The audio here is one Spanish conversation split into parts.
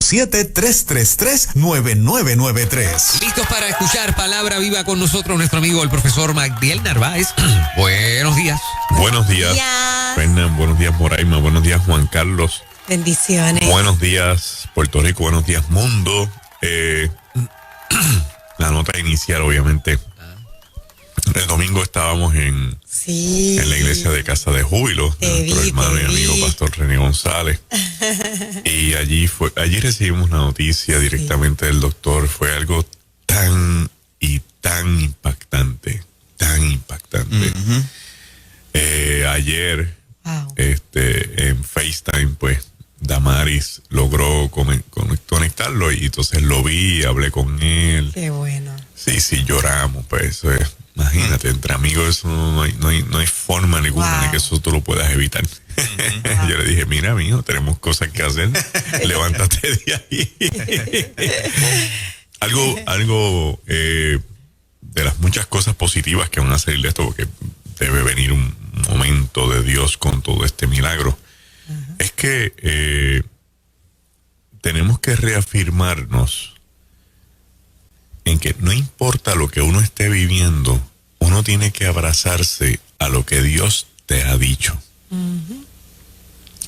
847-333-9993. Listos para escuchar Palabra Viva con nosotros, nuestro amigo el profesor Magdiel Narváez. Buenos días. Buenos días, Fernán. Buenos días, Moraima. Buenos días, Juan Carlos. Bendiciones. Buenos días, Puerto Rico. Buenos días, mundo. La nota inicial, obviamente. El domingo estábamos en la iglesia de Casa de Júbilo de nuestro hermano y amigo Pastor René González. Y allí recibimos la noticia directamente del doctor. Fue algo tan impactante, Uh-huh. Ayer, en FaceTime, pues, Damaris logró conectarlo y entonces lo vi, hablé con él. Qué bueno. Sí, lloramos, pues eso es, imagínate, entre amigos eso no hay forma ninguna de que eso tú lo puedas evitar. Yo le dije, mira, mijo, tenemos cosas que hacer, levántate de ahí. Algo de las muchas cosas positivas que van a salir de esto, porque debe venir un momento de Dios con todo este milagro, es que tenemos que reafirmarnos en que no importa lo que uno esté viviendo, uno tiene que abrazarse a lo que Dios te ha dicho. Uh-huh.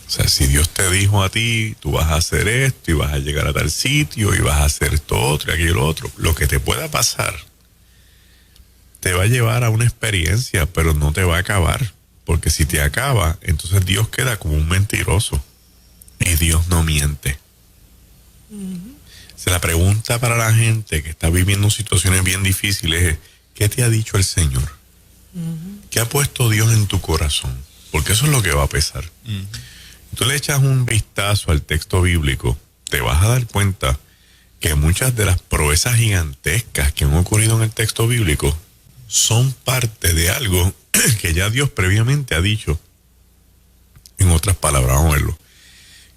O sea, si Dios te dijo a ti, tú vas a hacer esto y vas a llegar a tal sitio y vas a hacer esto otro y aquello otro, lo que te pueda pasar te va a llevar a una experiencia, pero no te va a acabar. Porque si te acaba, entonces Dios queda como un mentiroso. Y Dios no miente. Uh-huh. La pregunta para la gente que está viviendo situaciones bien difíciles es, ¿qué te ha dicho el Señor? Uh-huh. ¿Qué ha puesto Dios en tu corazón? Porque eso es lo que va a pesar. Uh-huh. Tú le echas un vistazo al texto bíblico, te vas a dar cuenta que muchas de las proezas gigantescas que han ocurrido en el texto bíblico son parte de algo que ya Dios previamente ha dicho. En otras palabras, vamos a verlo.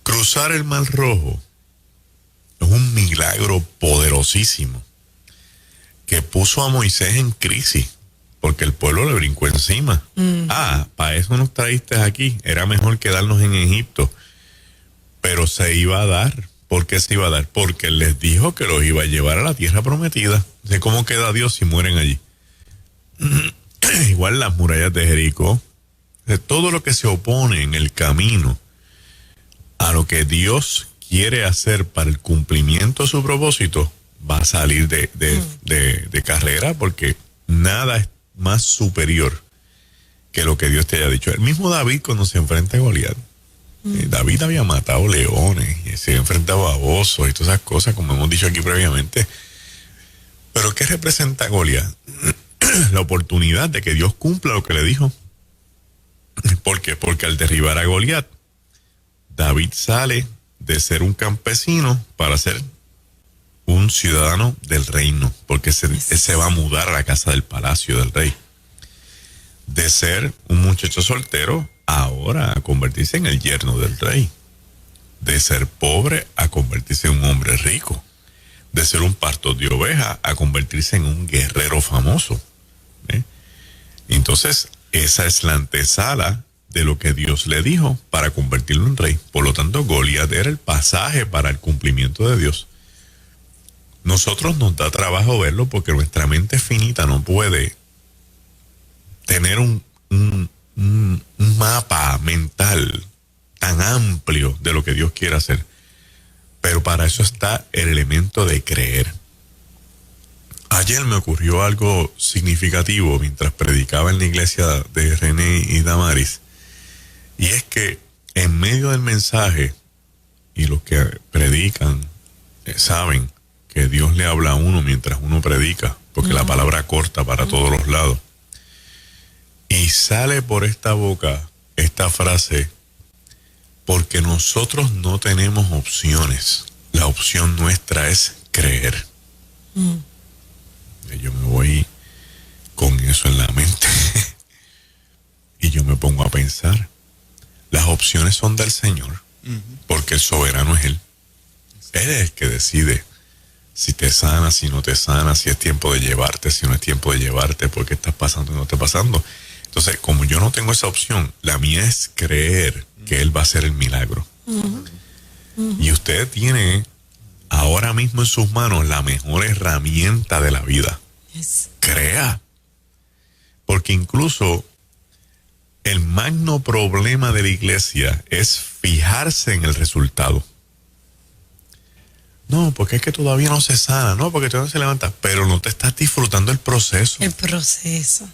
Cruzar el Mar Rojo es un milagro poderosísimo que puso a Moisés en crisis porque el pueblo le brincó encima. Para eso nos traíste aquí. Era mejor quedarnos en Egipto. Pero se iba a dar. ¿Por qué se iba a dar? Porque él les dijo que los iba a llevar a la tierra prometida. ¿De cómo queda Dios si mueren allí? Igual las murallas de Jericó. De todo lo que se opone en el camino a lo que Dios quiere hacer para el cumplimiento de su propósito, va a salir de carrera, porque nada es más superior que lo que Dios te haya dicho. El mismo David, cuando se enfrenta a Goliat, David había matado leones y se enfrentaba a osos y todas esas cosas, como hemos dicho aquí previamente. Pero ¿qué representa Goliat? La oportunidad de que Dios cumpla lo que le dijo. ¿Por qué? Porque al derribar a Goliat, David sale de ser un campesino para ser un ciudadano del reino, porque él se va a mudar a la casa del palacio del rey. De ser un muchacho soltero, ahora a convertirse en el yerno del rey. De ser pobre a convertirse en un hombre rico. De ser un pastor de ovejas a convertirse en un guerrero famoso. Entonces, esa es la antesala de lo que Dios le dijo para convertirlo en rey. Por lo tanto, Goliat era el pasaje para el cumplimiento de Dios. Nosotros nos da trabajo verlo porque nuestra mente finita no puede tener un mapa mental tan amplio de lo que Dios quiere hacer. Pero para eso está el elemento de creer. Ayer me ocurrió algo significativo mientras predicaba en la iglesia de René y Damaris. Y es que en medio del mensaje, y los que predican saben que Dios le habla a uno mientras uno predica, porque la palabra corta para todos los lados. Y sale por esta boca esta frase, porque nosotros no tenemos opciones. La opción nuestra es creer. Yo me voy con eso en la mente y yo me pongo a pensar. Las opciones son del Señor, porque el soberano es Él. Él es el que decide si te sana, si no te sana, si es tiempo de llevarte, si no es tiempo de llevarte, por qué estás pasando y no está pasando. Entonces, como yo no tengo esa opción, la mía es creer que Él va a hacer el milagro. Y usted tiene ahora mismo en sus manos la mejor herramienta de la vida. Yes. Crea. Porque incluso el magno problema de la iglesia es fijarse en el resultado. No, porque es que todavía no se sana, no, porque todavía no se levanta, pero no te estás disfrutando el proceso. El proceso.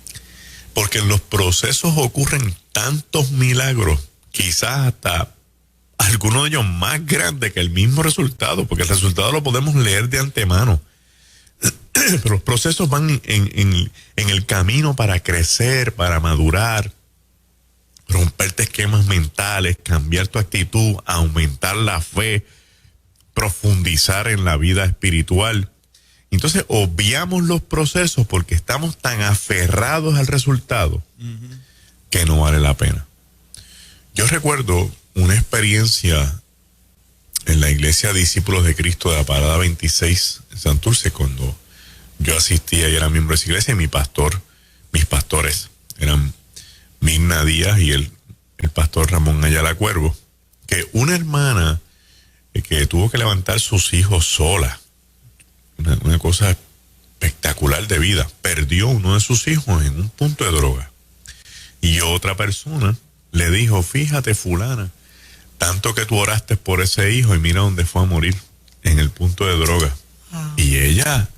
Porque en los procesos ocurren tantos milagros, quizás hasta algunos de ellos más grandes que el mismo resultado, porque el resultado lo podemos leer de antemano. Pero los procesos van en el camino para crecer, para madurar, romperte esquemas mentales, cambiar tu actitud, aumentar la fe, profundizar en la vida espiritual. Entonces obviamos los procesos porque estamos tan aferrados al resultado que no vale la pena. Yo recuerdo una experiencia en la iglesia Discípulos de Cristo de la Parada 26 en Santurce, cuando yo asistía y era miembro de esa iglesia, y mis pastores eran Mirna Díaz y el pastor Ramón Ayala Cuervo, que una hermana que tuvo que levantar sus hijos sola, una cosa espectacular de vida, perdió uno de sus hijos en un punto de droga. Y otra persona le dijo, fíjate fulana, tanto que tú oraste por ese hijo y mira dónde fue a morir, en el punto de droga. Wow. Y ella,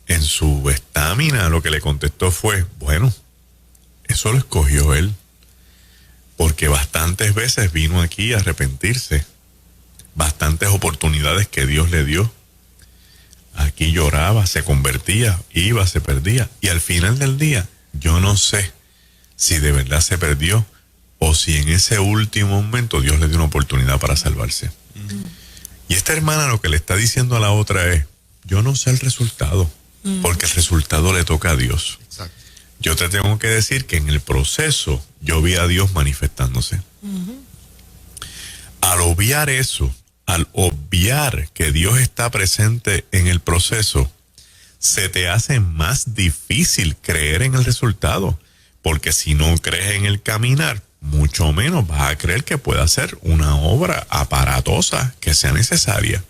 en su estamina, lo que le contestó fue, bueno, eso lo escogió él, porque bastantes veces vino aquí a arrepentirse, bastantes oportunidades que Dios le dio. Aquí lloraba, se convertía, iba, se perdía. Y al final del día, yo no sé si de verdad se perdió o si en ese último momento Dios le dio una oportunidad para salvarse. Y esta hermana lo que le está diciendo a la otra es, yo no sé el resultado, porque el resultado le toca a Dios. Exacto. Yo te tengo que decir que en el proceso yo vi a Dios manifestándose. Al obviar eso, al obviar que Dios está presente en el proceso, se te hace más difícil creer en el resultado, porque si no crees en el caminar, mucho menos vas a creer que pueda ser una obra aparatosa que sea necesaria.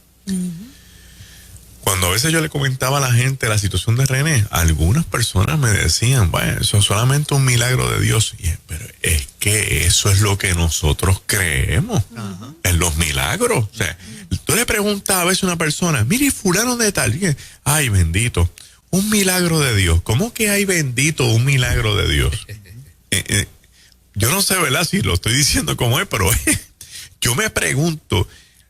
Cuando a veces yo le comentaba a la gente la situación de René, algunas personas me decían, bueno, eso es solamente un milagro de Dios. Pero es que eso es lo que nosotros creemos en los milagros. O sea, tú le preguntas a veces a una persona, mire, fulano de tal, y, ay, bendito, un milagro de Dios. ¿Cómo que hay bendito un milagro de Dios? Yo no sé, ¿verdad? Si lo estoy diciendo como es, pero yo me pregunto,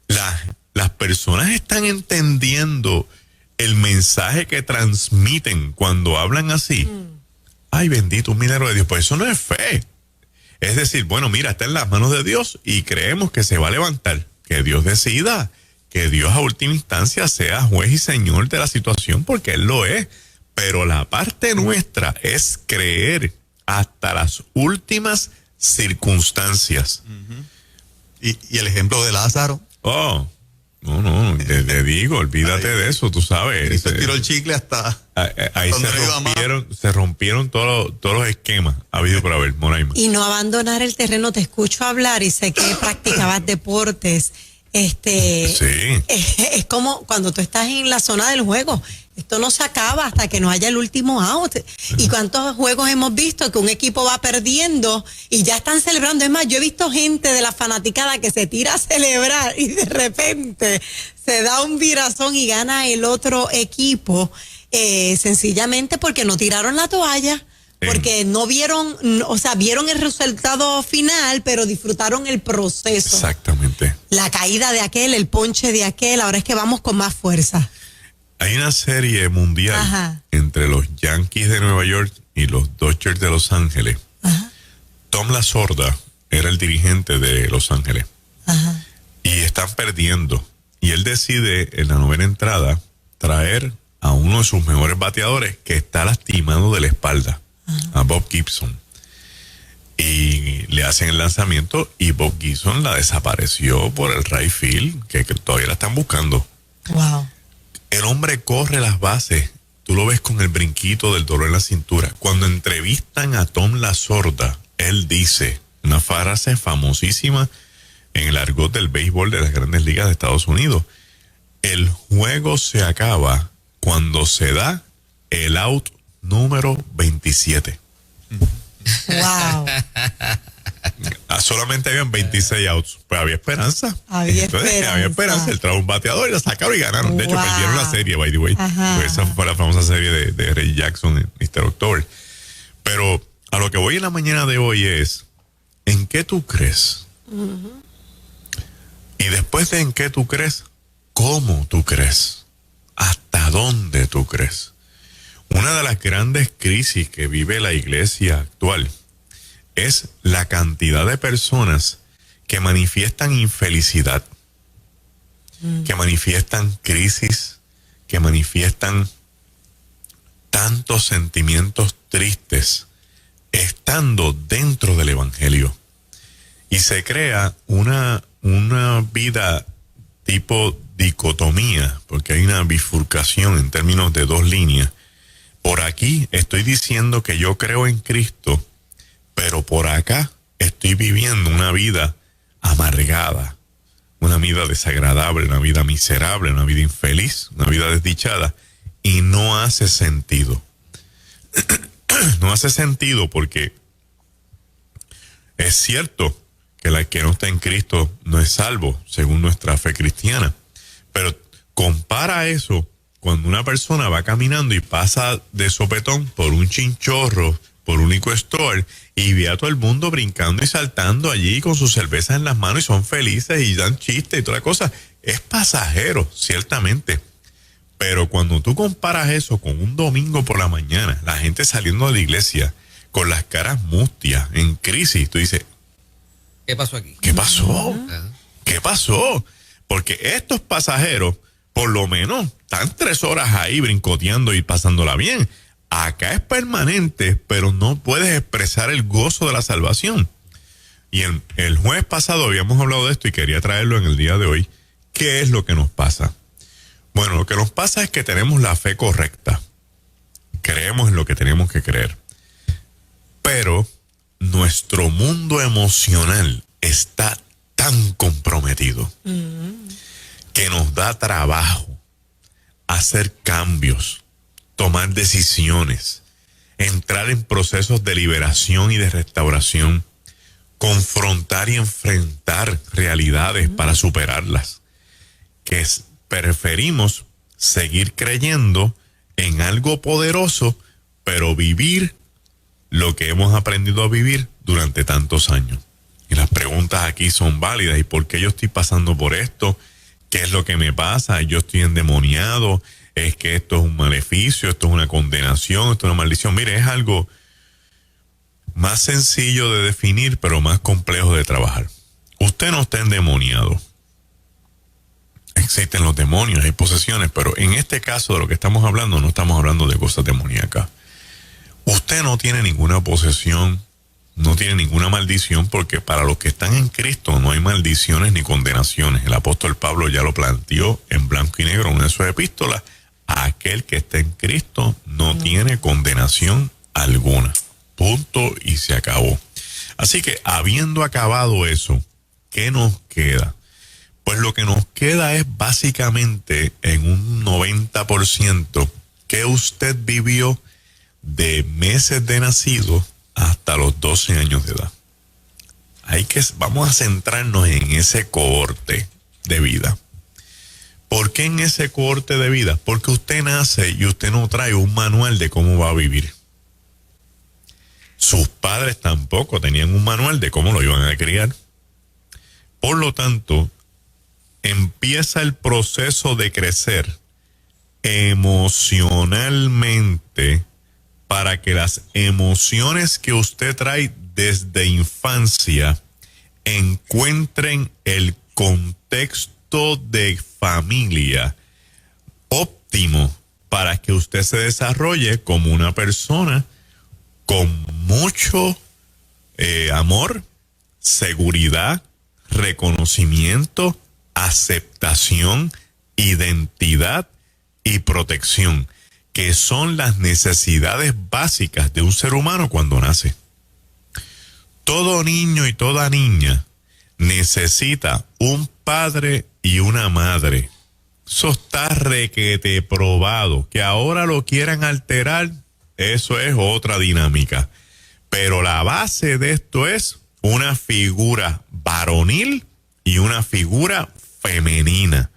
las personas están entendiendo el mensaje que transmiten cuando hablan así. Ay, bendito, un milagro de Dios. Pues eso no es fe. Es decir, bueno, mira, está en las manos de Dios y creemos que se va a levantar. Que Dios decida, que Dios a última instancia sea juez y señor de la situación, porque Él lo es. Pero la parte nuestra es creer hasta las últimas circunstancias. Y el ejemplo de Lázaro. Oh, no, te digo, olvídate de eso, tú sabes. Cristo tiró el chicle hasta Ahí se rompieron todos los esquemas habido por haber, Moraima. Y no abandonar el terreno. Te escucho hablar y sé que practicabas deportes. Sí. Es como cuando tú estás en la zona del juego. Esto no se acaba hasta que no haya el último out. ¿Y cuántos juegos hemos visto que un equipo va perdiendo y ya están celebrando? Es más, yo he visto gente de la fanaticada que se tira a celebrar y de repente se da un virazón y gana el otro equipo, sencillamente porque no tiraron la toalla. Porque no vieron, o sea, vieron el resultado final, pero disfrutaron el proceso. Exactamente. La caída de aquel, el ponche de aquel, ahora es que vamos con más fuerza. Hay una serie mundial entre los Yankees de Nueva York y los Dodgers de Los Ángeles. Tom La Sorda era el dirigente de Los Ángeles. Y están perdiendo. Y él decide en la novena entrada traer a uno de sus mejores bateadores que está lastimado de la espalda. A Bob Gibson, y le hacen el lanzamiento y Bob Gibson la desapareció por el right field, que todavía la están buscando. Wow. El hombre corre las bases, tú lo ves con el brinquito del dolor en la cintura. Cuando entrevistan a Tom La Sorda, él dice una frase famosísima en el argot del béisbol de las grandes ligas de Estados Unidos. el juego se acaba cuando se da el out número 27. Wow. Solamente habían 26 outs, pero había esperanza. Había Había esperanza. Él trajo un bateador y la sacaron y ganaron. De hecho, Wow. perdieron la serie, by the way. Ajá. Pues esa fue la famosa serie de Ray Jackson en Mr. October. Pero a lo que voy en la mañana de hoy es, ¿en qué tú crees? Y después de en qué tú crees, ¿cómo tú crees? ¿Hasta dónde tú crees? Una de las grandes crisis que vive la iglesia actual es la cantidad de personas que manifiestan infelicidad, que manifiestan crisis, que manifiestan tantos sentimientos tristes estando dentro del evangelio. Y se crea una vida tipo dicotomía, porque hay una bifurcación en términos de dos líneas. Por aquí estoy diciendo que yo creo en Cristo, pero por acá estoy viviendo una vida amargada, una vida desagradable, una vida miserable, una vida infeliz, una vida desdichada, y no hace sentido. No hace sentido porque es cierto que el que no está en Cristo no es salvo, según nuestra fe cristiana, pero compara eso cuando una persona va caminando y pasa de sopetón por un chinchorro, por un liquor store, y ve a todo el mundo brincando y saltando allí con sus cervezas en las manos y son felices y dan chistes y toda la cosa. Es pasajero, ciertamente. Pero cuando tú comparas eso con un domingo por la mañana, la gente saliendo de la iglesia con las caras mustias, en crisis, tú dices, ¿Qué pasó aquí? ¿qué pasó? Ajá. ¿Qué pasó? Porque estos pasajeros, por lo menos, están 3 horas ahí brincoteando y pasándola bien. Acá es permanente, pero no puedes expresar el gozo de la salvación. Y el jueves pasado habíamos hablado de esto y quería traerlo en el día de hoy. ¿Qué es lo que nos pasa? Bueno, lo que nos pasa es que tenemos la fe correcta. Creemos en lo que tenemos que creer. Pero nuestro mundo emocional está tan comprometido que nos da trabajo hacer cambios, tomar decisiones, entrar en procesos de liberación y de restauración, confrontar y enfrentar realidades para superarlas, preferimos seguir creyendo en algo poderoso, pero vivir lo que hemos aprendido a vivir durante tantos años. Y las preguntas aquí son válidas. ¿Y por qué yo estoy pasando por esto? ¿Qué es lo que me pasa? ¿Yo estoy endemoniado? ¿Es que esto es un maleficio? ¿Esto es una condenación? ¿Esto es una maldición? Mire, es algo más sencillo de definir, pero más complejo de trabajar. Usted no está endemoniado. Existen los demonios, hay posesiones, pero en este caso de lo que estamos hablando, no estamos hablando de cosas demoníacas. Usted no tiene ninguna posesión, no tiene ninguna maldición, porque para los que están en Cristo no hay maldiciones ni condenaciones. El apóstol Pablo ya lo planteó en blanco y negro en una de sus epístolas. Aquel que está en Cristo no tiene condenación alguna. Punto y se acabó. Así que habiendo acabado eso, ¿qué nos queda? Pues lo que nos queda es básicamente en un 90% que usted vivió de meses de nacido hasta los 12 años de edad. Vamos a centrarnos en ese cohorte de vida. ¿Por qué en ese cohorte de vida? Porque usted nace y usted no trae un manual de cómo va a vivir. Sus padres tampoco tenían un manual de cómo lo iban a criar. Por lo tanto, empieza el proceso de crecer emocionalmente para que las emociones que usted trae desde infancia encuentren el contexto de familia óptimo para que usted se desarrolle como una persona con mucho amor, seguridad, reconocimiento, aceptación, identidad y protección, que son las necesidades básicas de un ser humano cuando nace. Todo niño y toda niña necesita un padre y una madre Eso está requete probado. Que ahora lo quieran alterar, eso es otra dinámica. Pero la base de esto es una figura varonil y una figura femenina.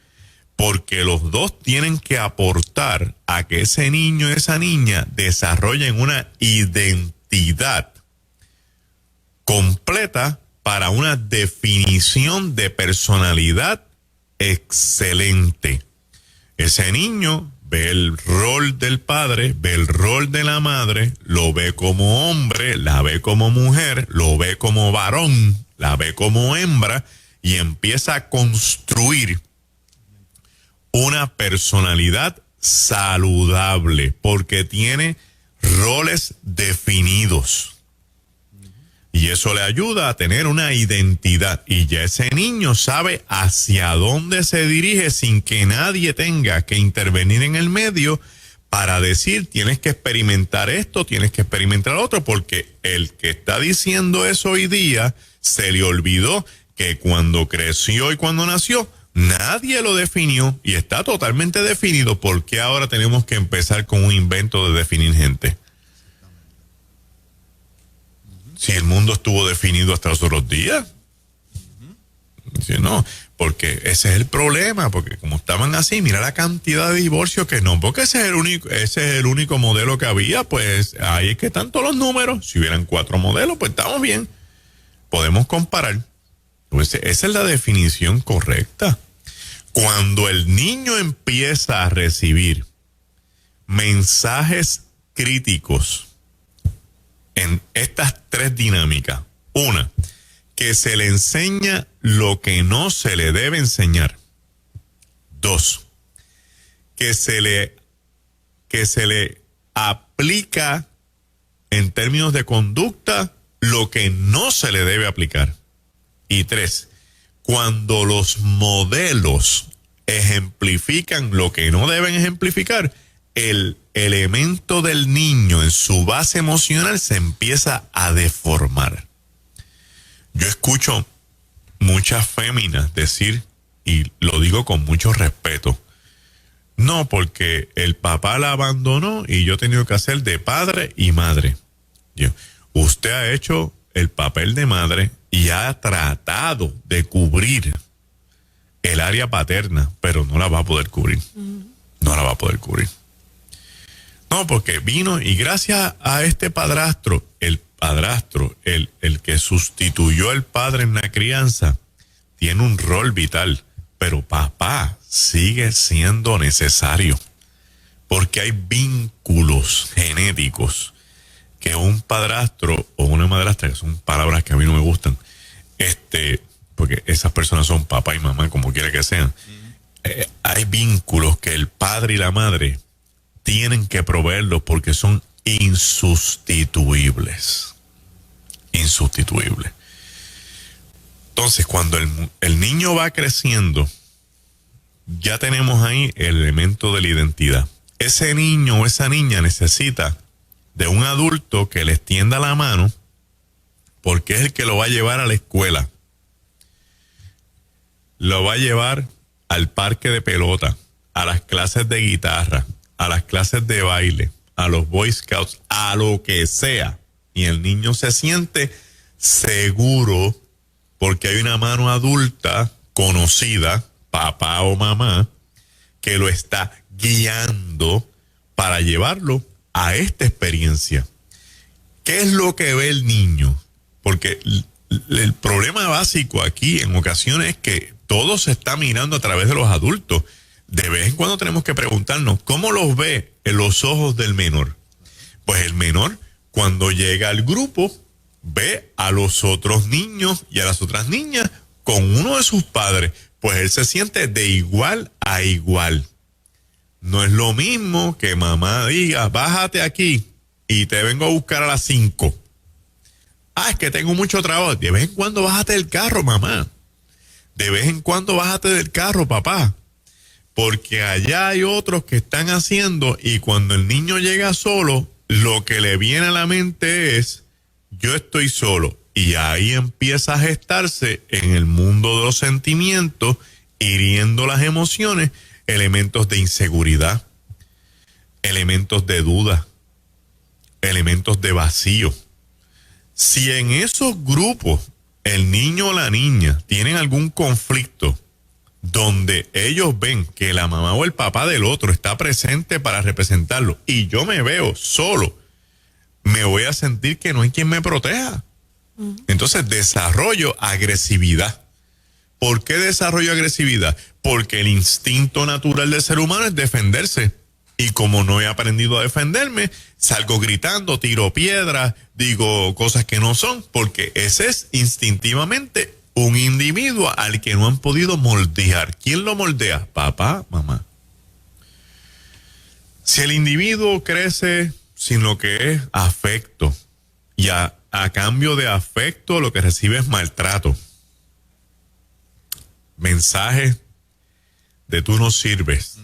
Porque los dos tienen que aportar a que ese niño y esa niña desarrollen una identidad completa para una definición de personalidad excelente. Ese niño ve el rol del padre, ve el rol de la madre, lo ve como hombre, la ve como mujer, lo ve como varón, la ve como hembra y empieza a construir una personalidad saludable porque tiene roles definidos. Y eso le ayuda a tener una identidad. Y ya ese niño sabe hacia dónde se dirige sin que nadie tenga que intervenir en el medio para decir, tienes que experimentar esto, tienes que experimentar lo otro, porque el que está diciendo eso hoy día se le olvidó que cuando creció y cuando nació, nadie lo definió y está totalmente definido. ¿Por qué ahora tenemos que empezar con un invento de definir gente? Si el mundo estuvo definido hasta los otros días. Si no, porque ese es el problema, porque como estaban así, mira la cantidad de divorcios que no, porque ese es el único modelo que había, pues ahí es que están todos los números. Si hubieran 4 modelos, pues estamos bien. Podemos comparar. Pues esa es la definición correcta. Cuando el niño empieza a recibir mensajes críticos en estas 3 dinámicas, una, que se le enseña lo que no se le debe enseñar. 2, que se le aplica en términos de conducta lo que no se le debe aplicar. Y 3, cuando los modelos ejemplifican lo que no deben ejemplificar, el elemento del niño en su base emocional se empieza a deformar. Yo escucho muchas féminas decir, y lo digo con mucho respeto, no, porque el papá la abandonó y yo he tenido que hacer de padre y madre. Usted ha hecho el papel de madre y ha tratado de cubrir el área paterna, pero no la va a poder cubrir. No la va a poder cubrir. No, porque vino y gracias a este padrastro, el que sustituyó al padre en la crianza, tiene un rol vital, pero papá sigue siendo necesario, porque hay vínculos genéticos que un padrastro o una madrastra, que son palabras que a mí no me gustan, porque esas personas son papá y mamá, como quiera que sean, hay vínculos que el padre y la madre tienen que proveerlos porque son insustituibles. Insustituibles. Entonces, cuando el niño va creciendo, ya tenemos ahí el elemento de la identidad. Ese niño o esa niña necesita de un adulto que le extienda la mano porque es el que lo va a llevar a la escuela. Lo va a llevar al parque de pelota, a las clases de guitarra, a las clases de baile, a los Boy Scouts, a lo que sea. Y el niño se siente seguro porque hay una mano adulta conocida, papá o mamá, que lo está guiando para llevarlo a esta experiencia. ¿Qué es lo que ve el niño? Porque el problema básico aquí en ocasiones es que todo se está mirando a través de los adultos. De vez en cuando tenemos que preguntarnos, ¿cómo los ve en los ojos del menor? Pues el menor, cuando llega al grupo, ve a los otros niños y a las otras niñas con uno de sus padres. Pues él se siente de igual a igual. No es lo mismo que mamá diga, bájate aquí y te vengo a buscar a las 5. Es que tengo mucho trabajo. De vez en cuando bájate del carro, mamá. De vez en cuando bájate del carro, papá. Porque allá hay otros que están haciendo y cuando el niño llega solo, lo que le viene a la mente es, yo estoy solo. Y ahí empieza a gestarse en el mundo de los sentimientos, hiriendo las emociones, elementos de inseguridad, elementos de duda, elementos de vacío. Si en esos grupos el niño o la niña tienen algún conflicto donde ellos ven que la mamá o el papá del otro está presente para representarlo y yo me veo solo, me voy a sentir que no hay quien me proteja. Entonces desarrollo agresividad. ¿Por qué desarrollo agresividad? Porque el instinto natural del ser humano es defenderse. Y como no he aprendido a defenderme, salgo gritando, tiro piedras, digo cosas que no son, porque ese es instintivamente un individuo al que no han podido moldear. ¿Quién lo moldea? Papá, mamá. Si el individuo crece sin lo que es afecto, y a cambio de afecto lo que recibe es maltrato, mensajes de tú no sirves,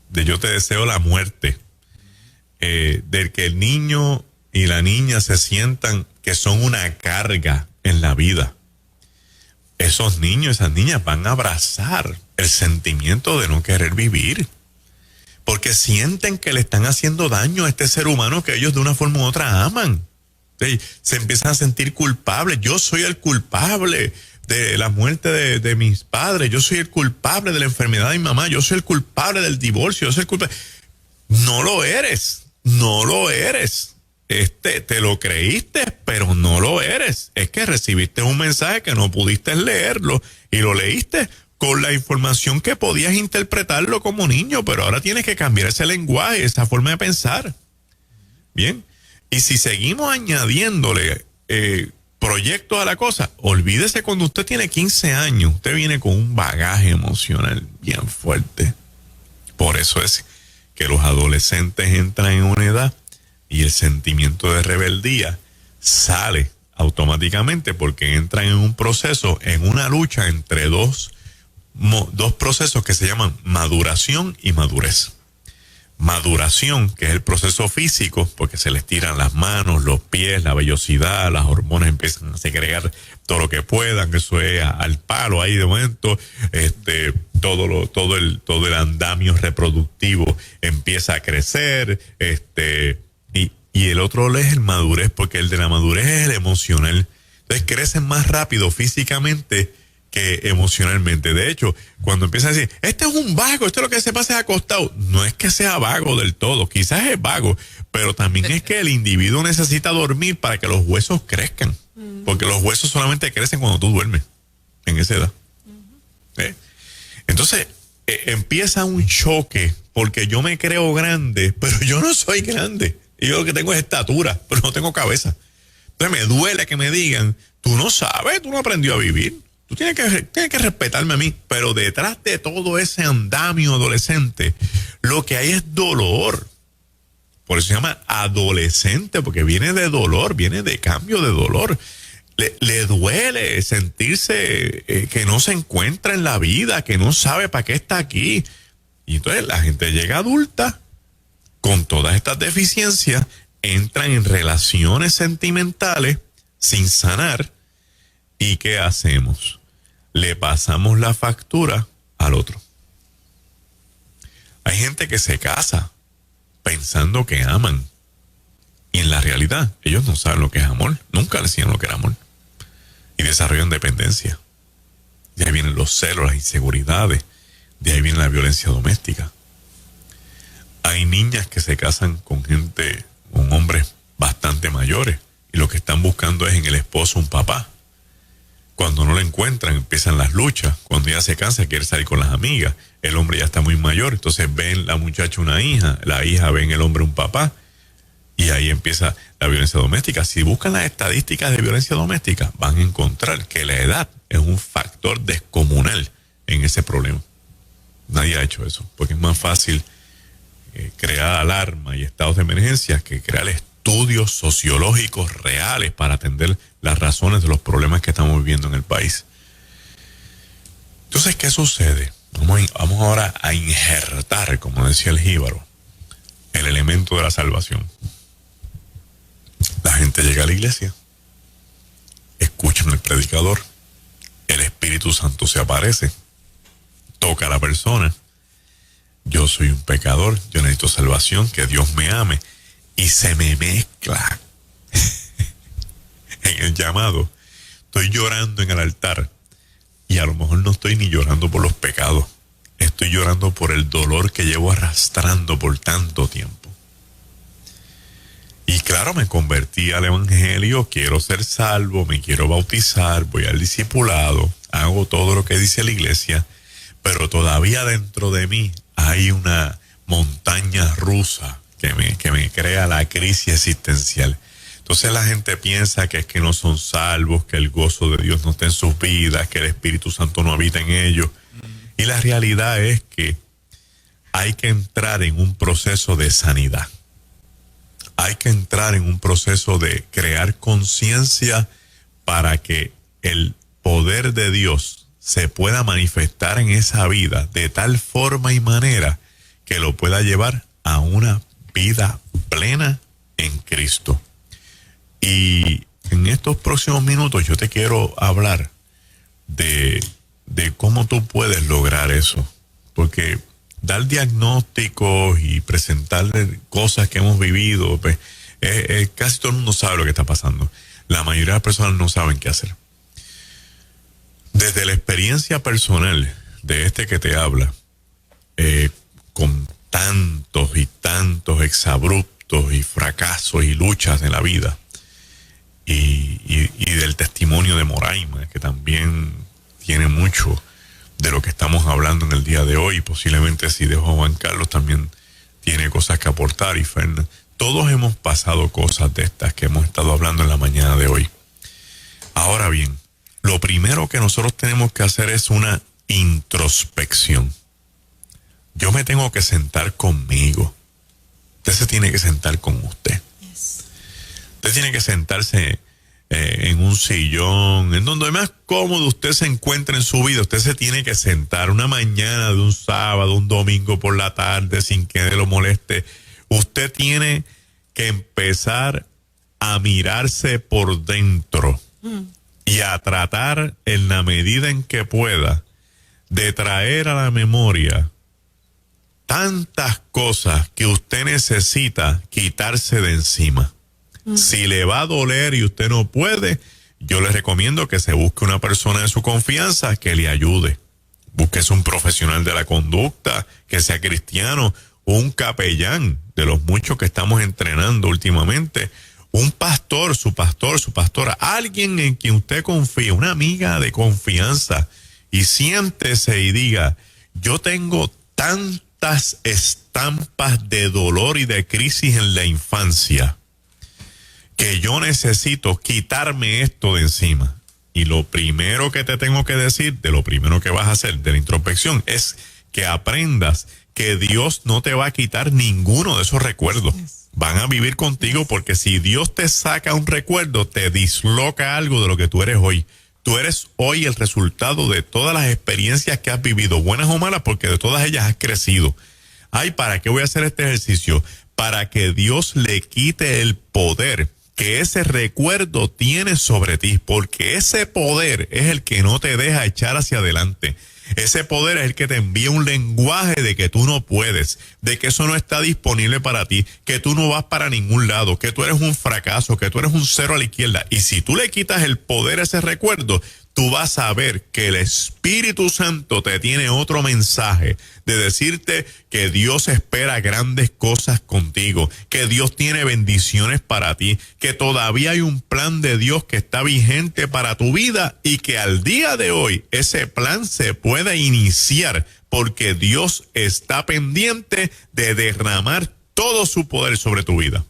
de yo te deseo la muerte, del que el niño y la niña se sientan que son una carga en la vida. Esos niños, esas niñas van a abrazar el sentimiento de no querer vivir, porque sienten que le están haciendo daño a este ser humano que ellos de una forma u otra aman. Se empiezan a sentir culpables. Yo soy el culpable de la muerte de mis padres, yo soy el culpable de la enfermedad de mi mamá, yo soy el culpable del divorcio, yo soy el culpable. No lo eres, no lo eres. Te lo creíste, pero no lo eres. Es que recibiste un mensaje que no pudiste leerlo y lo leíste con la información que podías interpretarlo como niño, pero ahora tienes que cambiar ese lenguaje, esa forma de pensar. Bien, y si seguimos añadiéndole proyectos a la cosa, olvídese cuando usted tiene 15 años, usted viene con un bagaje emocional bien fuerte. Por eso es que los adolescentes entran en una edad y el sentimiento de rebeldía sale automáticamente porque entran en un proceso, en una lucha entre dos procesos que se llaman maduración y madurez. Maduración, que es el proceso físico, porque se les tiran las manos, los pies, la vellosidad, las hormonas empiezan a segregar todo lo que puedan, eso es al palo ahí de momento, todo el andamio reproductivo empieza a crecer, y el otro es el madurez, porque el de la madurez es el emocional. Entonces crecen más rápido físicamente que emocionalmente. De hecho, cuando empieza a decir, este es un vago, esto es lo que se pasa acostado, no es que sea vago del todo, quizás es vago, pero también es que el individuo necesita dormir para que los huesos crezcan, porque los huesos solamente crecen cuando tú duermes, en esa edad. Entonces, empieza un choque, porque yo me creo grande, pero yo no soy grande, y yo lo que tengo es estatura, pero no tengo cabeza. Entonces me duele que me digan, tú no sabes, tú no aprendió a vivir. Tú tienes que respetarme a mí, pero detrás de todo ese andamio adolescente, lo que hay es dolor. Por eso se llama adolescente, porque viene de dolor, viene de cambio de dolor. Le duele sentirse que no se encuentra en la vida, que no sabe para qué está aquí. Y entonces la gente llega adulta con todas estas deficiencias, entran en relaciones sentimentales sin sanar. ¿Y qué hacemos? Le pasamos la factura al otro. Hay gente que se casa pensando que aman. Y en la realidad, ellos no saben lo que es amor. Nunca les enseñaron lo que era amor. Y desarrollan dependencia. De ahí vienen los celos, las inseguridades. De ahí viene la violencia doméstica. Hay niñas que se casan con hombres bastante mayores. Y lo que están buscando es en el esposo un papá. Cuando no lo encuentran, empiezan las luchas. Cuando ella se cansa, quiere salir con las amigas. El hombre ya está muy mayor, entonces ven la muchacha una hija, la hija ve en el hombre un papá, y ahí empieza la violencia doméstica. Si buscan las estadísticas de violencia doméstica, van a encontrar que la edad es un factor descomunal en ese problema. Nadie ha hecho eso, porque es más fácil crear alarma y estados de emergencia que crear estudios sociológicos reales para atender las razones de los problemas que estamos viviendo en el país. Entonces, ¿qué sucede? Vamos ahora a injertar, como decía el jíbaro, el elemento de la salvación. La gente llega a la iglesia, escuchan al predicador, el Espíritu Santo se aparece, toca a la persona, yo soy un pecador, yo necesito salvación, que Dios me ame. Y se me mezcla en el llamado. Estoy llorando en el altar y a lo mejor no estoy ni llorando por los pecados. Estoy llorando por el dolor que llevo arrastrando por tanto tiempo. Y claro, me convertí al evangelio, quiero ser salvo, me quiero bautizar, voy al discipulado, hago todo lo que dice la iglesia, pero todavía dentro de mí hay una montaña rusa que me crea la crisis existencial. Entonces la gente piensa que es que no son salvos, que el gozo de Dios no está en sus vidas, que el Espíritu Santo no habita en ellos. Y la realidad es que hay que entrar en un proceso de sanidad. Hay que entrar en un proceso de crear conciencia para que el poder de Dios se pueda manifestar en esa vida de tal forma y manera que lo pueda llevar a una vida plena en Cristo. Y en estos próximos minutos yo te quiero hablar de cómo tú puedes lograr eso. Porque dar diagnósticos y presentarle cosas que hemos vivido, pues, casi todo el mundo sabe lo que está pasando. La mayoría de las personas no saben qué hacer. Desde la experiencia personal de este que te habla, con tantos y tantos exabruptos y fracasos y luchas en la vida, y del testimonio de Moraima, que también tiene mucho de lo que estamos hablando en el día de hoy. Posiblemente si dejo a Juan Carlos también tiene cosas que aportar, y Fernan. Todos hemos pasado cosas de estas que hemos estado hablando en la mañana de hoy. Ahora bien, lo primero que nosotros tenemos que hacer es una introspección. Yo me tengo que sentar conmigo. Usted se tiene que sentar con usted. Usted tiene que sentarse en un sillón, en donde más cómodo usted se encuentre en su vida. Usted se tiene que sentar una mañana de un sábado, un domingo por la tarde, sin que lo moleste. Usted tiene que empezar a mirarse por dentro y a tratar, en la medida en que pueda, de traer a la memoria tantas cosas que usted necesita quitarse de encima. Si le va a doler y usted no puede, yo le recomiendo que se busque una persona de su confianza que le ayude. Búsquese un profesional de la conducta, que sea cristiano, un capellán de los muchos que estamos entrenando últimamente, un pastor, su pastora, alguien en quien usted confíe, una amiga de confianza, y siéntese y diga: yo tengo tantas estampas de dolor y de crisis en la infancia que yo necesito quitarme esto de encima. Y lo primero que te tengo que decir, de lo primero que vas a hacer de la introspección, es que aprendas que Dios no te va a quitar ninguno de esos recuerdos. Van a vivir contigo, porque si Dios te saca un recuerdo, te disloca algo de lo que tú eres hoy. Tú eres hoy el resultado de todas las experiencias que has vivido, buenas o malas, porque de todas ellas has crecido. Ay, ¿para qué voy a hacer este ejercicio? Para que Dios le quite el poder que ese recuerdo tiene sobre ti, porque ese poder es el que no te deja echar hacia adelante. Ese poder es el que te envía un lenguaje de que tú no puedes, de que eso no está disponible para ti, que tú no vas para ningún lado, que tú eres un fracaso, que tú eres un cero a la izquierda. Y si tú le quitas el poder a ese recuerdo, tú vas a ver que el Espíritu Santo te tiene otro mensaje de decirte que Dios espera grandes cosas contigo, que Dios tiene bendiciones para ti, que todavía hay un plan de Dios que está vigente para tu vida, y que al día de hoy ese plan se puede iniciar, porque Dios está pendiente de derramar todo su poder sobre tu vida.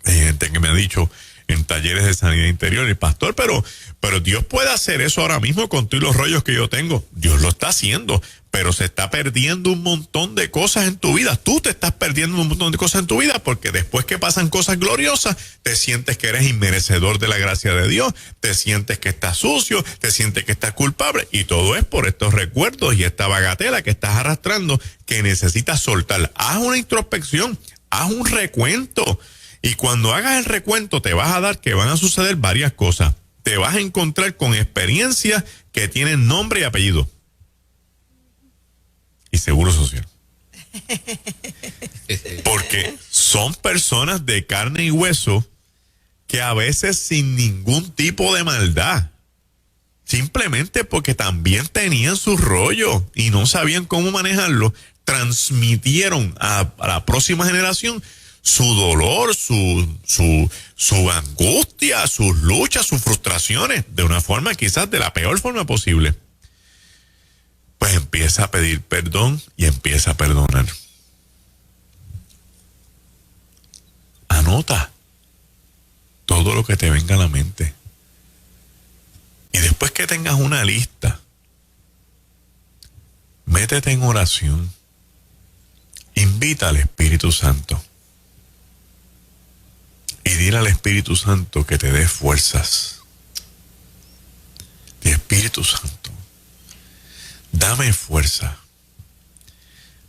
Hay gente que me ha dicho en talleres de sanidad interior: el pastor, pero Dios puede hacer eso ahora mismo con todos los rollos que yo tengo. Dios lo está haciendo, pero se está perdiendo un montón de cosas en tu vida. Tú te estás perdiendo un montón de cosas en tu vida, porque después que pasan cosas gloriosas, te sientes que eres inmerecedor de la gracia de Dios, te sientes que estás sucio, te sientes que estás culpable, y todo es por estos recuerdos y esta bagatela que estás arrastrando, que necesitas soltar. Haz una introspección, haz un recuento. Y cuando hagas el recuento, te vas a dar que van a suceder varias cosas. Te vas a encontrar con experiencias que tienen nombre y apellido. Y seguro social. Porque son personas de carne y hueso que a veces sin ningún tipo de maldad, simplemente porque también tenían su rollo y no sabían cómo manejarlo, transmitieron a la próxima generación su dolor, su angustia, sus luchas, sus frustraciones, de una forma quizás de la peor forma posible. Pues empieza a pedir perdón y empieza a perdonar. Anota todo lo que te venga a la mente. Y después que tengas una lista, métete en oración. Invita al Espíritu Santo. Y dile al Espíritu Santo que te dé fuerzas. Y Espíritu Santo, dame fuerza.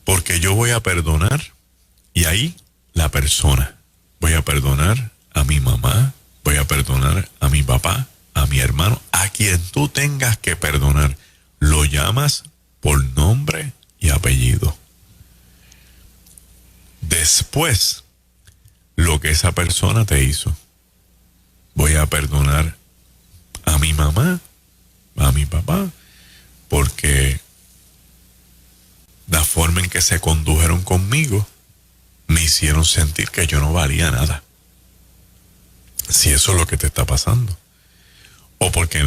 Porque yo voy a perdonar. Y ahí la persona. Voy a perdonar a mi mamá. Voy a perdonar a mi papá, a mi hermano, a quien tú tengas que perdonar. Lo llamas por nombre y apellido. Después, lo que esa persona te hizo. Voy a perdonar a mi mamá, a mi papá, porque la forma en que se condujeron conmigo me hicieron sentir que yo no valía nada. Si eso es lo que te está pasando. O porque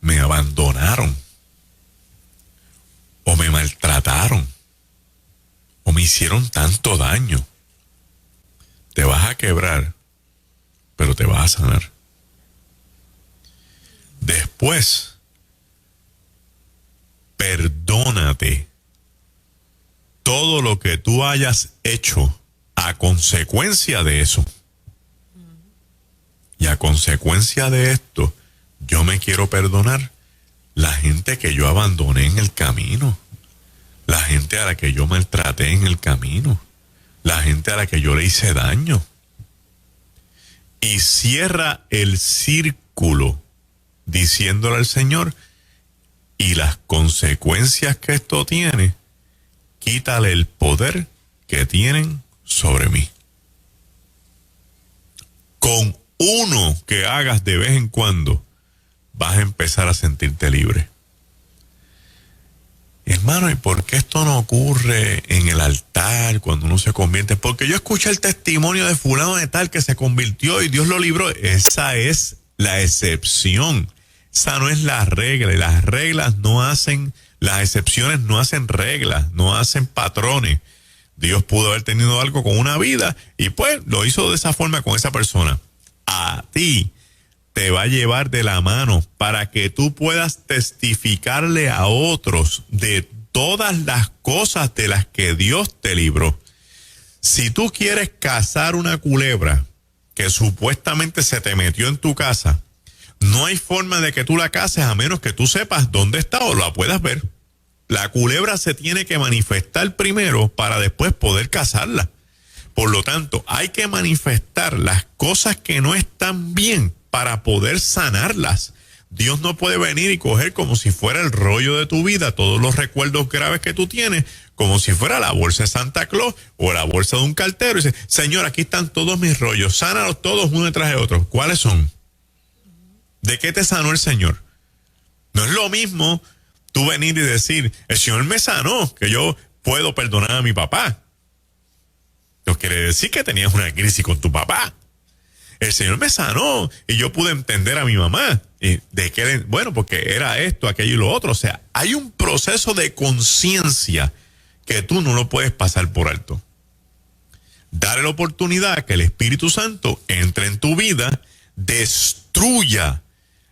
me abandonaron. O me maltrataron. O me hicieron tanto daño. Te vas a quebrar, pero te vas a sanar. Después, perdónate todo lo que tú hayas hecho a consecuencia de eso. Y a consecuencia de esto, yo me quiero perdonar la gente que yo abandoné en el camino, la gente a la que yo maltraté en el camino, la gente a la que yo le hice daño. Y cierra el círculo diciéndole al Señor, y las consecuencias que esto tiene, quítale el poder que tienen sobre mí. Con uno que hagas de vez en cuando, vas a empezar a sentirte libre. Hermano, ¿y por qué esto no ocurre en el altar cuando uno se convierte? Porque yo escuché el testimonio de fulano de tal que se convirtió y Dios lo libró. Esa es la excepción. Esa no es la regla. Y las reglas no hacen, las excepciones no hacen reglas, no hacen patrones. Dios pudo haber tenido algo con una vida y pues lo hizo de esa forma con esa persona. A ti te va a llevar de la mano para que tú puedas testificarle a otros de todas las cosas de las que Dios te libró. Si tú quieres cazar una culebra que supuestamente se te metió en tu casa, no hay forma de que tú la caces a menos que tú sepas dónde está o la puedas ver. La culebra se tiene que manifestar primero para después poder cazarla. Por lo tanto, hay que manifestar las cosas que no están bien para poder sanarlas. Dios no puede venir y coger como si fuera el rollo de tu vida, todos los recuerdos graves que tú tienes, como si fuera la bolsa de Santa Claus o la bolsa de un cartero. Y dice, Señor, aquí están todos mis rollos, sánalos todos uno detrás de otro. ¿Cuáles son? ¿De qué te sanó el Señor? No es lo mismo tú venir y decir, el Señor me sanó, que yo puedo perdonar a mi papá. No quiere decir que tenías una crisis con tu papá. El Señor me sanó y yo pude entender a mi mamá. ¿Y de qué? Bueno, porque era esto, aquello y lo otro. O sea, hay un proceso de conciencia que tú no lo puedes pasar por alto. Dale la oportunidad a que el Espíritu Santo entre en tu vida, destruya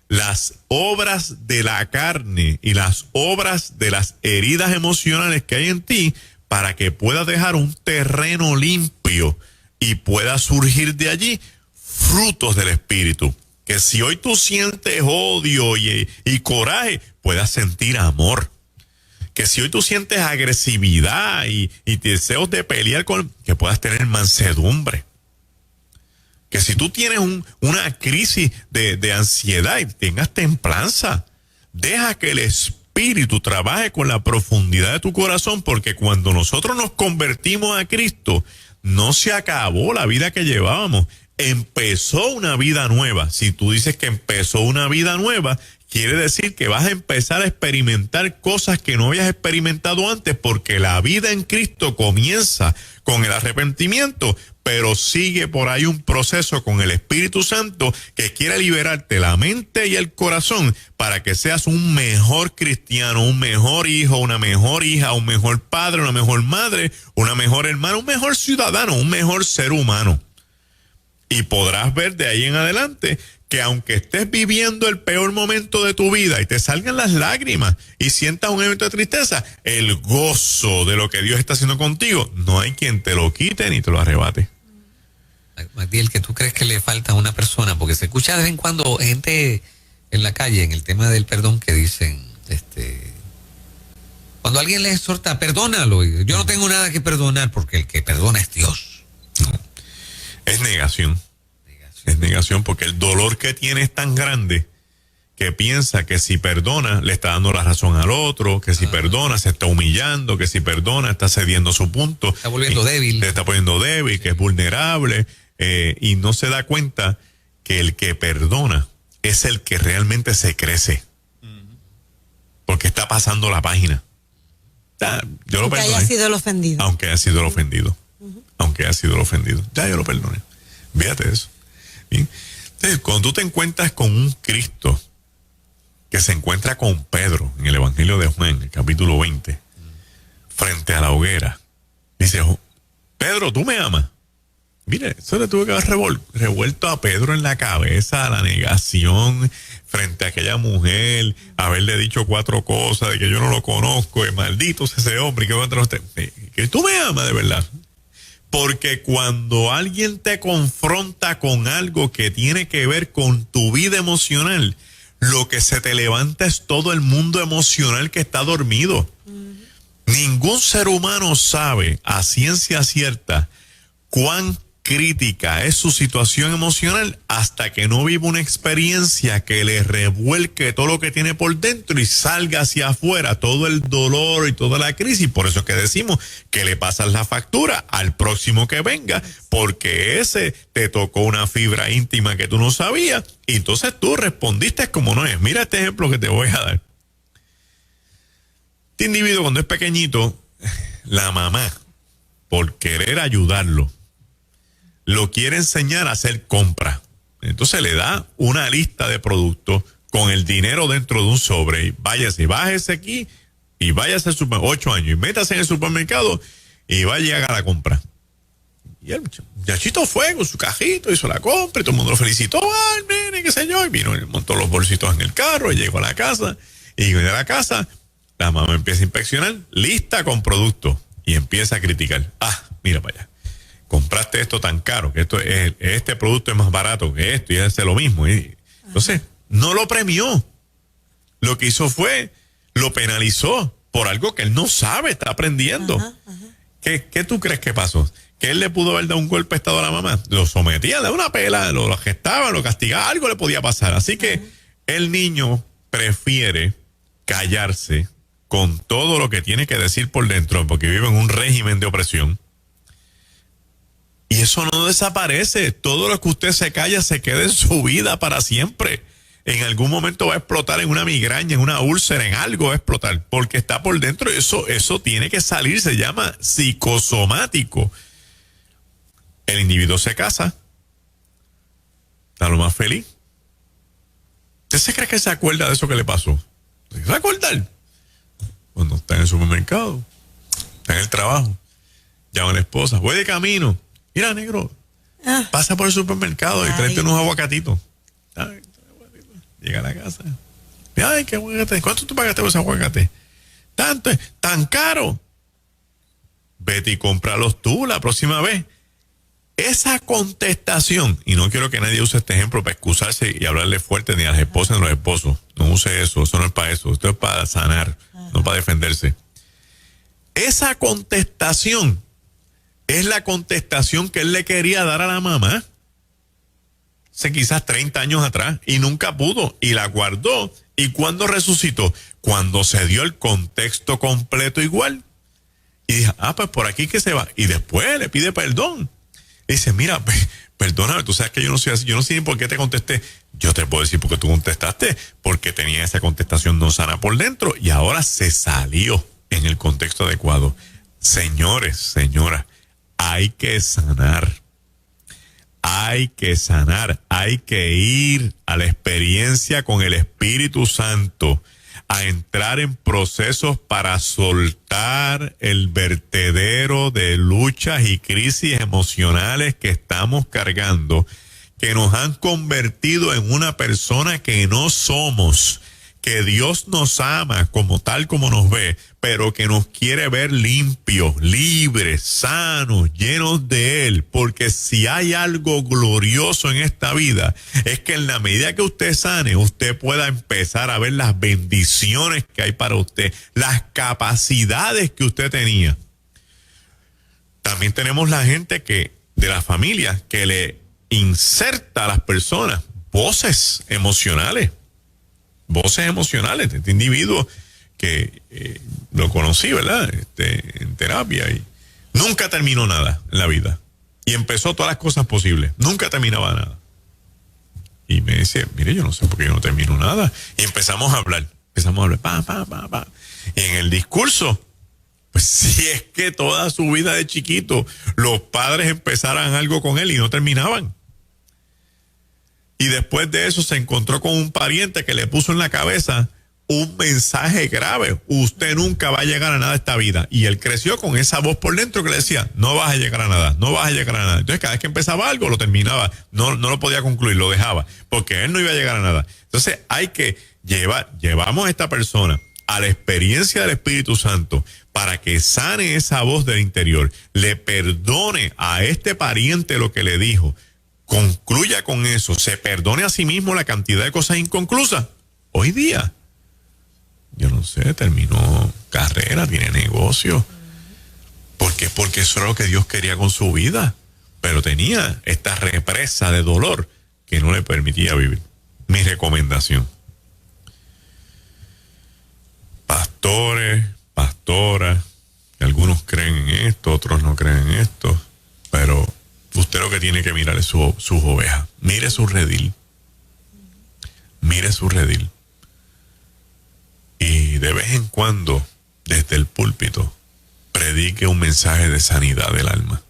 las obras de la carne y las obras de las heridas emocionales que hay en ti, para que puedas dejar un terreno limpio y pueda surgir de allí frutos del Espíritu. Que si hoy tú sientes odio y coraje, puedas sentir amor. Que si hoy tú sientes agresividad y deseos de pelear que puedas tener mansedumbre. Que si tú tienes una crisis de ansiedad y tengas templanza, deja que el Espíritu Espíritu trabaje con la profundidad de tu corazón, porque cuando nosotros nos convertimos a Cristo, no se acabó la vida que llevábamos, empezó una vida nueva. Si tú dices que empezó una vida nueva, quiere decir que vas a empezar a experimentar cosas que no habías experimentado antes, porque la vida en Cristo comienza con el arrepentimiento, pero sigue por ahí un proceso con el Espíritu Santo que quiere liberarte la mente y el corazón para que seas un mejor cristiano, un mejor hijo, una mejor hija, un mejor padre, una mejor madre, una mejor hermana, un mejor ciudadano, un mejor ser humano. Y podrás ver de ahí en adelante que aunque estés viviendo el peor momento de tu vida y te salgan las lágrimas y sientas un evento de tristeza, el gozo de lo que Dios está haciendo contigo, no hay quien te lo quite ni te lo arrebate. Magdiel, ¿que tú crees que le falta a una persona? Porque se escucha de vez en cuando gente en la calle, en el tema del perdón, que dicen, cuando alguien le exhorta, perdónalo. Yo no tengo nada que perdonar porque el que perdona es Dios. No. Es negación. Es negación, porque el dolor que tiene es tan grande que piensa que si perdona le está dando la razón al otro, que si perdona se está humillando, que si perdona está cediendo su punto. Está volviendo débil. Se está poniendo débil, que es vulnerable, y no se da cuenta que el que perdona es el que realmente se crece. Porque está pasando la página. Yo lo perdoné. Aunque haya sido el ofendido. Aunque haya sido el ofendido. Aunque haya sido el ofendido. Ya yo lo perdoné. Fíjate eso. ¿Bien? Entonces, cuando tú te encuentras con un Cristo que se encuentra con Pedro en el Evangelio de Juan, el capítulo 20, frente a la hoguera, dice, Pedro, ¿tú me amas? Mire, eso le tuvo que haber revuelto a Pedro en la cabeza, la negación frente a aquella mujer, haberle dicho 4 cosas, de que yo no lo conozco, de maldito es ese hombre, que va a entrar usted. Que tú me amas de verdad. Porque cuando alguien te confronta con algo que tiene que ver con tu vida emocional, lo que se te levanta es todo el mundo emocional que está dormido. Ningún ser humano sabe a ciencia cierta cuán crítica es su situación emocional hasta que no vive una experiencia que le revuelque todo lo que tiene por dentro y salga hacia afuera todo el dolor y toda la crisis. Por eso es que decimos que le pasas la factura al próximo que venga, porque ese te tocó una fibra íntima que tú no sabías y entonces tú respondiste como no es. Mira este ejemplo que te voy a dar. Este individuo, cuando es pequeñito, la mamá, por querer ayudarlo, lo quiere enseñar a hacer compras. Entonces le da una lista de productos con el dinero dentro de un sobre. Y bájese aquí y váyase al supermercado, 8 años, y métase en el supermercado y va a llegar a la compra. Y el muchachito fue con su cajito, hizo la compra y todo el mundo lo felicitó. ¡Ay, nene, qué sé yo! Y vino y montó los bolsitos en el carro y llegó a la casa. Y llegó a la casa, la mamá empieza a inspeccionar, lista con productos, y empieza a criticar. Mira para allá. Compraste esto tan caro, que este producto es más barato que esto y hace lo mismo. Entonces, no lo premió. Lo que hizo fue, lo penalizó por algo que él no sabe, está aprendiendo. ¿Qué tú crees que pasó? Que él le pudo haber dado un golpe de estado a la mamá. Lo sometía, le daba una pela, lo gestaba, lo castigaba, algo le podía pasar. Así que el niño prefiere callarse con todo lo que tiene que decir por dentro, porque vive en un régimen de opresión. Y eso no desaparece. Todo lo que usted se calla se queda en su vida para siempre. En algún momento va a explotar en una migraña, en una úlcera, en algo va a explotar. Porque está por dentro. Eso tiene que salir. Se llama psicosomático. El individuo se casa. Está lo más feliz. ¿Usted se cree que se acuerda de eso que le pasó? ¿Se va a acordar? Cuando está en el supermercado. Está en el trabajo. Llama a la esposa. Voy de camino. Mira, negro, pasa por el supermercado y tráete unos aguacatitos. Llega a la casa. Ay, qué aguacate. ¿Cuánto tú pagaste por ese aguacate? Tanto, tan caro. Vete y cómpralos tú la próxima vez. Esa contestación, y no quiero que nadie use este ejemplo para excusarse y hablarle fuerte ni a las esposas ni a los esposos. No use eso no es para eso. Esto es para sanar, no para defenderse. Esa contestación es la contestación que él le quería dar a la mamá hace quizás 30 años atrás y nunca pudo y la guardó. ¿Y cuándo resucitó? cuando se dio el contexto completo igual. Y dije, pues por aquí que se va. Y después le pide perdón. Y dice, mira, perdóname, tú sabes que yo no soy así, yo no sé ni por qué te contesté. Yo te puedo decir por qué tú contestaste, porque tenía esa contestación no sana por dentro y ahora se salió en el contexto adecuado. Señores, señoras, hay que sanar. Hay que sanar, hay que ir a la experiencia con el Espíritu Santo, a entrar en procesos para soltar el vertedero de luchas y crisis emocionales que estamos cargando, que nos han convertido en una persona que no somos, que Dios nos ama como tal como nos ve, pero que nos quiere ver limpios, libres, sanos, llenos de Él, porque si hay algo glorioso en esta vida, es que en la medida que usted sane, usted pueda empezar a ver las bendiciones que hay para usted, las capacidades que usted tenía. También tenemos la gente que, de la familia, que le inserta a las personas voces emocionales de este individuo que lo conocí, ¿verdad? En terapia y nunca terminó nada en la vida. Y empezó todas las cosas posibles. Nunca terminaba nada. Y me dice, mire, yo no sé por qué yo no termino nada. Y empezamos a hablar. Y en el discurso, pues si es que toda su vida de chiquito, los padres empezaran algo con él y no terminaban. Y después de eso se encontró con un pariente que le puso en la cabeza un mensaje grave. Usted nunca va a llegar a nada esta vida. Y él creció con esa voz por dentro que le decía, no vas a llegar a nada, no vas a llegar a nada. Entonces cada vez que empezaba algo lo terminaba, no lo podía concluir, lo dejaba, porque él no iba a llegar a nada. Entonces hay que llevamos a esta persona a la experiencia del Espíritu Santo para que sane esa voz del interior, le perdone a este pariente lo que le dijo, concluya con eso, se perdone a sí mismo la cantidad de cosas inconclusas. Hoy día, yo no sé, terminó carrera, tiene negocio. ¿Por qué? Porque eso era lo que Dios quería con su vida. Pero tenía esta represa de dolor que no le permitía vivir. Mi recomendación. Pastores, pastoras, algunos creen en esto, otros no creen en esto, pero usted lo que tiene que mirar es sus ovejas. Mire su redil. Mire su redil. Y de vez en cuando, desde el púlpito, predique un mensaje de sanidad del alma.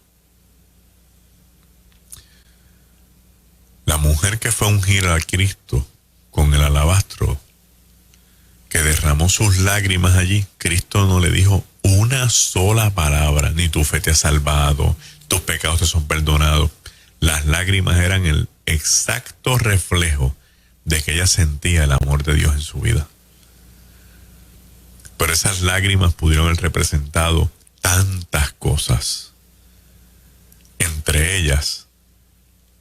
La mujer que fue a ungir a Cristo con el alabastro, que derramó sus lágrimas allí, Cristo no le dijo una sola palabra, ni tu fe te ha salvado, tus pecados te son perdonados. Las lágrimas eran el exacto reflejo de que ella sentía el amor de Dios en su vida. Pero esas lágrimas pudieron haber representado tantas cosas. Entre ellas,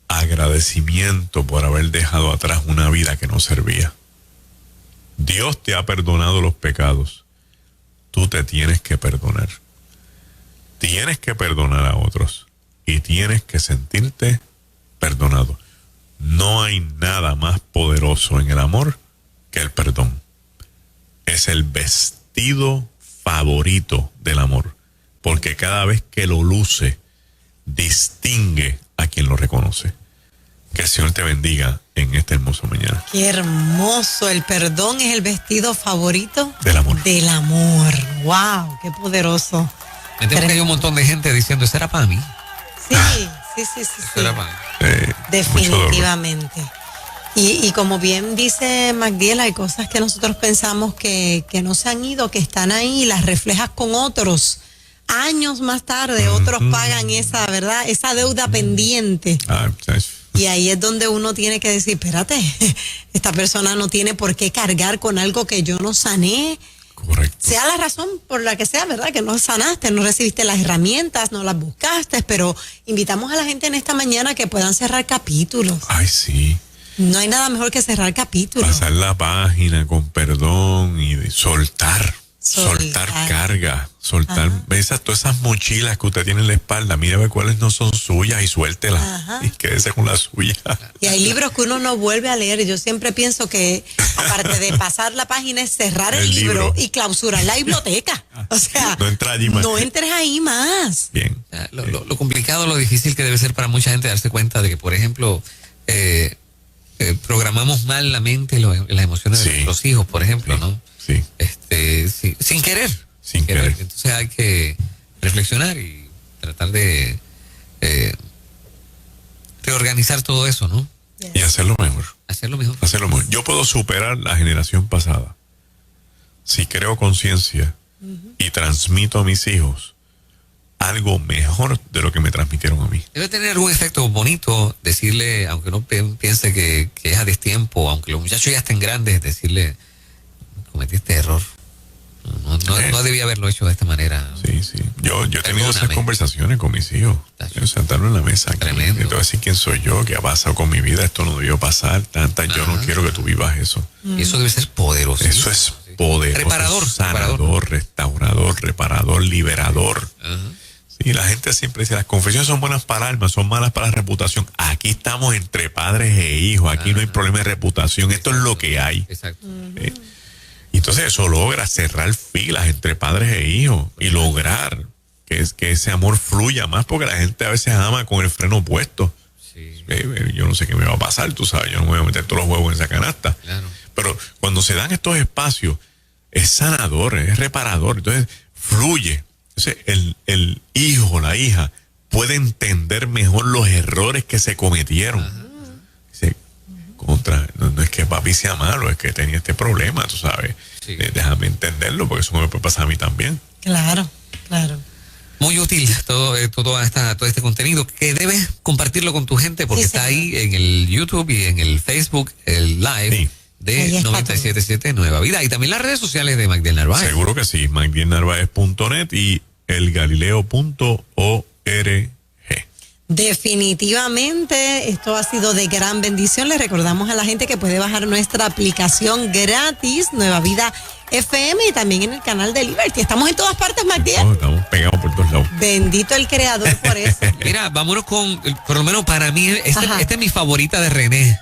agradecimiento por haber dejado atrás una vida que no servía. Dios te ha perdonado los pecados. Tú te tienes que perdonar. Tienes que perdonar a otros. Y tienes que sentirte perdonado. No hay nada más poderoso en el amor que el perdón. Es el vestido favorito del amor. Porque cada vez que lo luce, distingue a quien lo reconoce. Que el Señor te bendiga en esta hermosa mañana. Qué hermoso. El perdón es el vestido favorito del amor. Del amor. Wow, qué poderoso. Me temo que hay un montón de gente diciendo, ¿eso era para mí? Sí. Eso era para mí. Definitivamente. Y como bien dice Magdiel, hay cosas que nosotros pensamos que no se han ido, que están ahí, y las reflejas con otros. Años más tarde, otros pagan esa, ¿verdad? Esa deuda pendiente. Y ahí es donde uno tiene que decir, espérate, esta persona no tiene por qué cargar con algo que yo no sané. Correcto. Sea la razón por la que sea, ¿verdad? Que no sanaste, no recibiste las herramientas, no las buscaste, pero invitamos a la gente en esta mañana que puedan cerrar capítulos. Ay, sí. No hay nada mejor que cerrar capítulos. Pasar la página con perdón y soltar. soltar carga, todas esas mochilas que usted tiene en la espalda, mire a ver cuáles no son suyas y suéltelas. Ajá. Y quédese con la suya. Y hay libros que uno no vuelve a leer. Yo siempre pienso que, aparte de pasar la página, es cerrar el libro y clausurar la biblioteca. O sea, no entra allí más. No entres ahí más. Bien. Lo complicado, lo difícil que debe ser para mucha gente darse cuenta de que, por ejemplo, programamos mal la mente y las emociones de los hijos, por ejemplo, ¿no? Sí. Sin querer. Sin querer. Entonces hay que reflexionar y tratar de reorganizar todo eso, ¿no? Y hacerlo mejor. Hacerlo mejor. Yo puedo superar la generación pasada si creo conciencia y transmito a mis hijos algo mejor de lo que me transmitieron a mí. Debe tener algún efecto bonito decirle, aunque uno piense que es a destiempo, aunque los muchachos ya estén grandes, decirle, cometiste error. No debía haberlo hecho de esta manera. Sí. Yo he tenido esas conversaciones con mis hijos. Sentarlo en la mesa. Tremendo. Te voy a decir quién soy yo, qué ha pasado con mi vida, esto no debió pasar, yo no quiero que tú vivas eso. Y eso debe ser poderoso. Eso es poderoso. Reparador. Sanador, restaurador, reparador, liberador. Sí, la gente siempre dice, las confesiones son buenas para el alma, son malas para la reputación. Aquí estamos entre padres e hijos, aquí no hay problema de reputación, esto es lo que hay. Exacto. Y entonces eso logra cerrar filas entre padres e hijos y lograr que ese amor fluya más, porque la gente a veces ama con el freno puesto. Sí. Yo no sé qué me va a pasar, tú sabes, yo no me voy a meter todos los huevos en esa canasta. Claro. Pero cuando se dan estos espacios, es sanador, es reparador, entonces fluye. Entonces el hijo, la hija, puede entender mejor los errores que se cometieron. Dice, no es que papi sea malo, es que tenía este problema, tú sabes. Sí. Déjame entenderlo, porque eso me puede pasar a mí también. Claro. Muy útil todo este contenido, que debes compartirlo con tu gente, porque está ahí en el YouTube y en el Facebook, el live de 97.7 Nueva Vida, y también las redes sociales de Magdiel Narváez. Seguro que sí, magdielnarvaez.net y elgalileo.org. Definitivamente, esto ha sido de gran bendición. Le recordamos a la gente que puede bajar nuestra aplicación gratis, Nueva Vida FM, y también en el canal de Liberty. Estamos en todas partes, Magdiel. Estamos pegados por todos lados. Bendito el Creador por eso. Mira, vámonos con, por lo menos para mí, esta es mi favorita de René.